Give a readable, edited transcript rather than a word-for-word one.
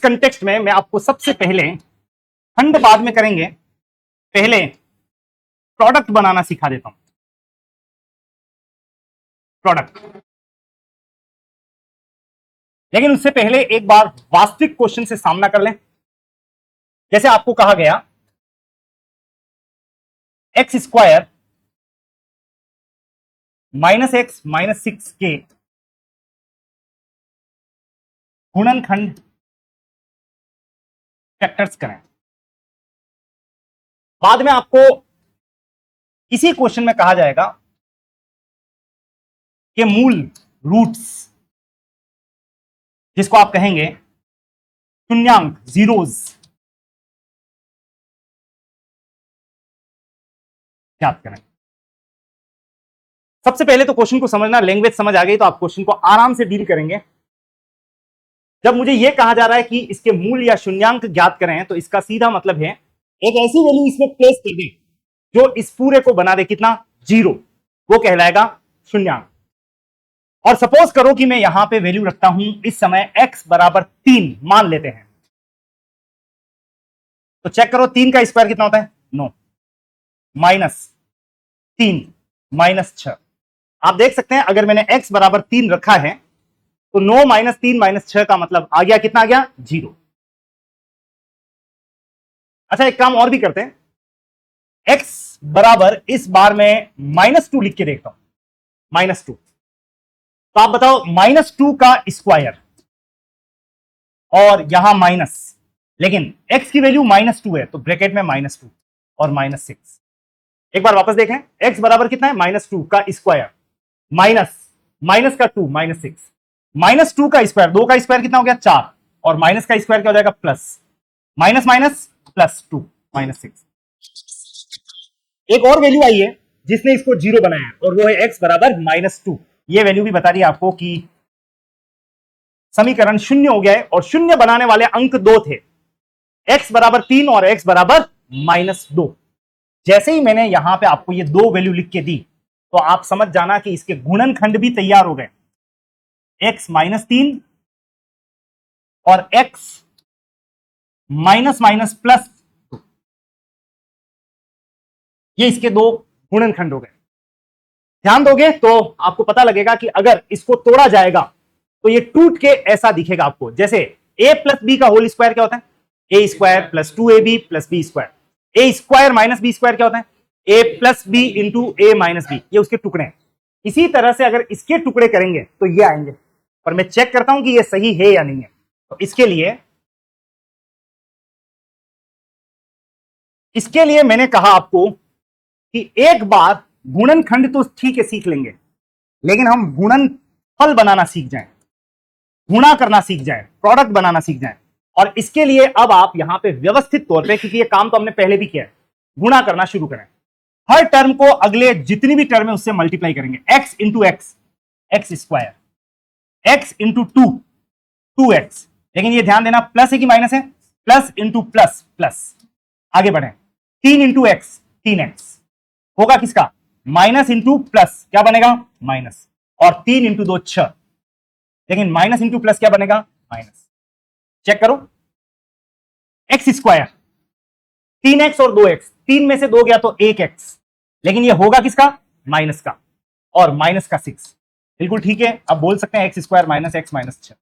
Context में मैं आपको सबसे पहले, खंड बाद में करेंगे, पहले प्रोडक्ट बनाना सिखा देता हूं। प्रोडक्ट, लेकिन उससे पहले एक बार वास्तविक क्वेश्चन से सामना कर लें। जैसे आपको कहा गया x square minus x minus 6 के गुणनखंड फैक्टर्स करें। बाद में आपको इसी क्वेश्चन में कहा जाएगा कि मूल रूट्स, जिसको आप कहेंगे शून्यांक, जीरोज, याद करें। सबसे पहले तो क्वेश्चन को समझना, लैंग्वेज समझ आ गई तो आप क्वेश्चन को आराम से डील करेंगे। जब मुझे यह कहा जा रहा है कि इसके मूल या शून्यांक ज्ञात करें, तो इसका सीधा मतलब है एक ऐसी वैल्यू इसमें प्लेस कर दें जो इस पूरे को बना दे कितना, 0, वो कहलाएगा शून्यांक। और सपोज करो कि मैं यहां पे वैल्यू रखता हूं इस समय x बराबर 3 मान लेते हैं, तो चेक करो 3 का स्क्वायर कितना होता है, 9, माइनस 3 माइनस 6। आप देख सकते हैं अगर मैंने x बराबर 3 रखा है तो 9 माइनस 3 माइनस 6 का मतलब आ गया कितना, आ गया 0। अच्छा एक काम और भी करते हैं, x बराबर इस बार में -2 लिख के देखता हूं, -2। तो आप बताओ -2 का स्क्वायर और यहां माइनस, लेकिन x की वैल्यू -2 है तो ब्रैकेट में -2 और -6। एक बार वापस देखें, x बराबर कितना है, -2 का स्क्वायर माइनस का 2 -6, -2 का स्क्वायर, 2 का स्क्वायर कितना हो गया 4, और माइनस का स्क्वायर क्या हो जाएगा, प्लस, माइनस माइनस प्लस 2 -6। एक और वैल्यू आई है जिसने इसको 0 बनाया है और वो है x बराबर -2। ये वैल्यू भी बता रही है आपको कि समीकरण शून्य हो गया है और शून्य बनाने वाले अंक 2 थे, x बराबर 3 और x बराबर -2। जैसे ही मैंने यहां पे आपको ये 2 वैल्यू लिख के दी तो आप समझ जाना कि इसके गुणनखंड भी तैयार हो गए, x -3 और x माइनस प्लस 2, ये इसके 2 गुणनखंड हो गए। ध्यान दोगे तो आपको पता लगेगा कि अगर इसको तोड़ा जाएगा तो ये टूट के ऐसा दिखेगा आपको, जैसे a प्लस बी का होल स्क्वायर क्या होता है, a square plus 2ab plus b square, a square minus b square क्या होता है, a plus b into a minus b, ये उसके टुकड़े हैं। इसी तरह से अगर इसके टुकड़े करेंगे तो ये आएंगे, पर मैं चेक करता हूं कि ये सही है या नहीं है। तो इसके लिए मैंने कहा आपको कि एक बार गुणनखंड तो ठीक है सीख लेंगे, लेकिन हम गुणनफल बनाना सीख जाएं, गुणा करना सीख जाएं, प्रोडक्ट बनाना सीख जाएं। और इसके लिए अब आप यहां पे व्यवस्थित तौर पे, क्योंकि ये काम तो हमने पहले भी किया है, गुणा करना शुरू करें। हर टर्म को अगले जितनी भी टर्म है उससे मल्टीप्लाई करेंगे, x into x, x square, x into 2, 2x। लेकिन ये ध्यान देना प्लस है कि माइनस है, प्लस इंटू प्लस प्लस। आगे बढ़े, 3 इंटू एक्स, 3x होगा किसका, माइनस इंटू प्लस क्या बनेगा, माइनस, और 3 इंटू 2 6, लेकिन माइनस इंटू प्लस क्या बनेगा, माइनस। चेक करो, एक्स स्क्वायर 3x और 2x, 3 में से 2 गया तो 1x, लेकिन ये होगा किसका, माइनस का, और माइनस का 6। बिल्कुल ठीक है, अब बोल सकते हैं x square minus x minus 6।